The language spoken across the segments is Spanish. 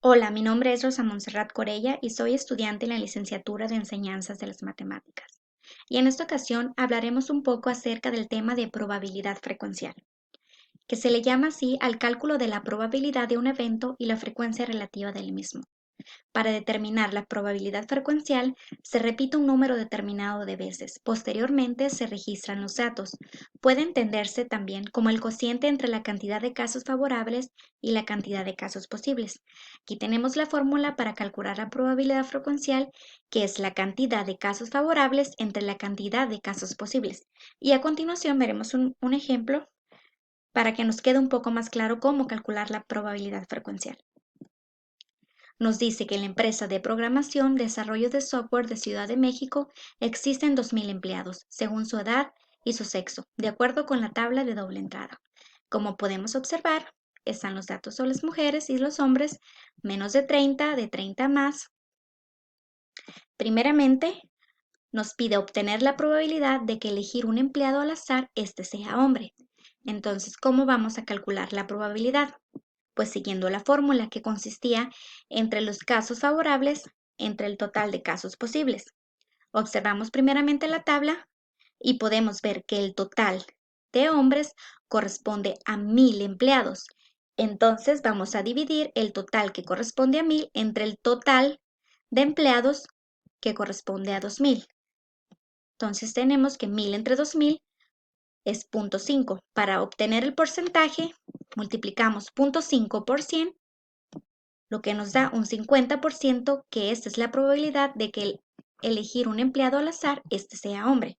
Hola, mi nombre es Rosa Montserrat Corella y soy estudiante en la licenciatura de Enseñanzas de las Matemáticas. Y en esta ocasión hablaremos un poco acerca del tema de probabilidad frecuencial, que se le llama así al cálculo de la probabilidad de un evento y la frecuencia relativa del mismo. Para determinar la probabilidad frecuencial, se repite un número determinado de veces. Posteriormente se registran los datos. Puede entenderse también como el cociente entre la cantidad de casos favorables y la cantidad de casos posibles. Aquí tenemos la fórmula para calcular la probabilidad frecuencial, que es la cantidad de casos favorables entre la cantidad de casos posibles. Y a continuación veremos un ejemplo para que nos quede un poco más claro cómo calcular la probabilidad frecuencial. Nos dice que en la empresa de programación, desarrollo de software de Ciudad de México existen 2,000 empleados, según su edad y su sexo, de acuerdo con la tabla de doble entrada. Como podemos observar, están los datos sobre las mujeres y los hombres, menos de 30 más. Primeramente, nos pide obtener la probabilidad de que elegir un empleado al azar, este sea hombre. Entonces, ¿cómo vamos a calcular la probabilidad? Pues siguiendo la fórmula que consistía entre los casos favorables entre el total de casos posibles. Observamos primeramente la tabla y podemos ver que el total de hombres corresponde a 1,000 empleados. Entonces vamos a dividir el total que corresponde a 1,000 entre el total de empleados que corresponde a 2,000. Entonces tenemos que 1,000 entre 2,000 es 0,5. Para obtener el porcentaje, multiplicamos 0,5 por 100, lo que nos da un 50%, que esta es la probabilidad de que elegir un empleado al azar, este sea hombre.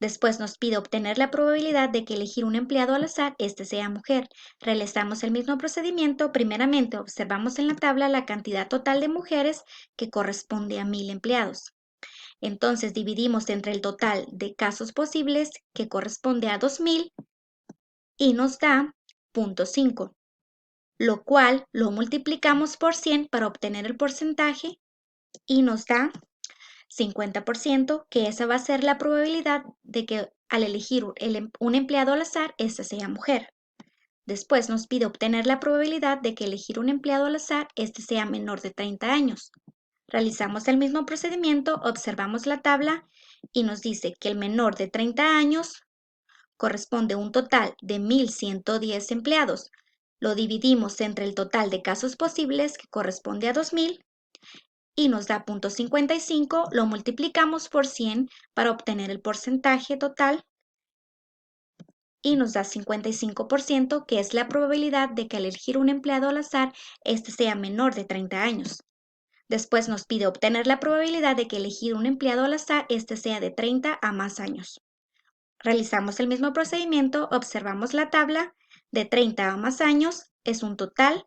Después nos pide obtener la probabilidad de que elegir un empleado al azar, este sea mujer. Realizamos el mismo procedimiento. Primeramente observamos en la tabla la cantidad total de mujeres, que corresponde a 1,000 empleados. Entonces dividimos entre el total de casos posibles, que corresponde a 2,000, y nos da 0,5, lo cual lo multiplicamos por 100 para obtener el porcentaje y nos da 50%, que esa va a ser la probabilidad de que al elegir un empleado al azar, este sea mujer. Después nos pide obtener la probabilidad de que elegir un empleado al azar, este sea menor de 30 años. Realizamos el mismo procedimiento, observamos la tabla y nos dice que el menor de 30 años corresponde a un total de 1,110 empleados. Lo dividimos entre el total de casos posibles, que corresponde a 2,000, y nos da 0,55, lo multiplicamos por 100 para obtener el porcentaje total y nos da 55%, que es la probabilidad de que al elegir un empleado al azar, este sea menor de 30 años. Después nos pide obtener la probabilidad de que elegir un empleado al azar, este sea de 30 a más años. Realizamos el mismo procedimiento, observamos la tabla, de 30 a más años es un total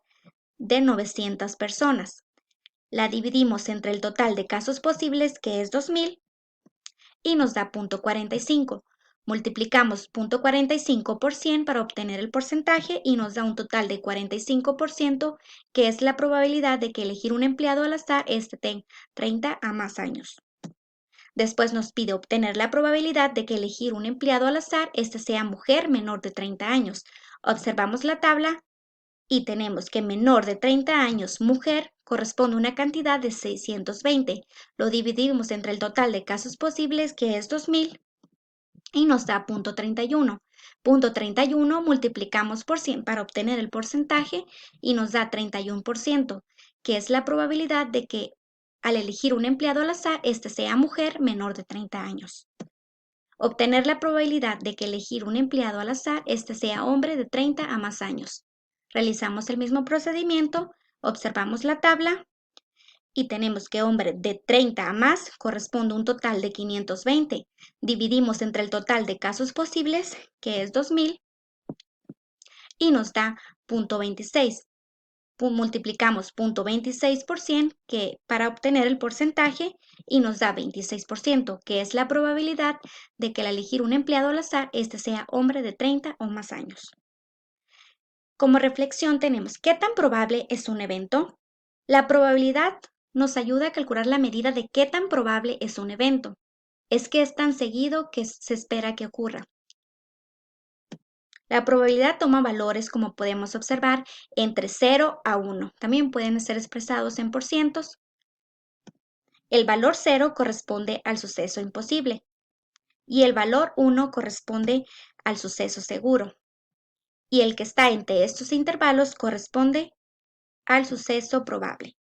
de 900 personas. La dividimos entre el total de casos posibles, que es 2,000, y nos da 0,45. Multiplicamos 0,45 por 100 para obtener el porcentaje y nos da un total de 45%, que es la probabilidad de que elegir un empleado al azar, este tenga 30 a más años. Después nos pide obtener la probabilidad de que elegir un empleado al azar, este sea mujer menor de 30 años. Observamos la tabla y tenemos que menor de 30 años, mujer, corresponde a una cantidad de 620. Lo dividimos entre el total de casos posibles, que es 2,000, y nos da 0,31. 0,31 multiplicamos por 100 para obtener el porcentaje y nos da 31%, que es la probabilidad de que al elegir un empleado al azar, este sea mujer menor de 30 años. Obtener la probabilidad de que elegir un empleado al azar, este sea hombre de 30 a más años. Realizamos el mismo procedimiento, observamos la tabla y tenemos que hombre de 30 a más corresponde a un total de 520. Dividimos entre el total de casos posibles, que es 2,000, y nos da 0,26. Multiplicamos 0,26 por 100, que para obtener el porcentaje, y nos da 26%, que es la probabilidad de que al elegir un empleado al azar, este sea hombre de 30 o más años. Como reflexión tenemos, ¿qué tan probable es un evento? La probabilidad nos ayuda a calcular la medida de qué tan probable es un evento. Es que es tan seguido que se espera que ocurra. La probabilidad toma valores, como podemos observar, entre 0 a 1. También pueden ser expresados en porcientos. El valor 0 corresponde al suceso imposible y el valor 1 corresponde al suceso seguro. Y el que está entre estos intervalos corresponde al suceso probable.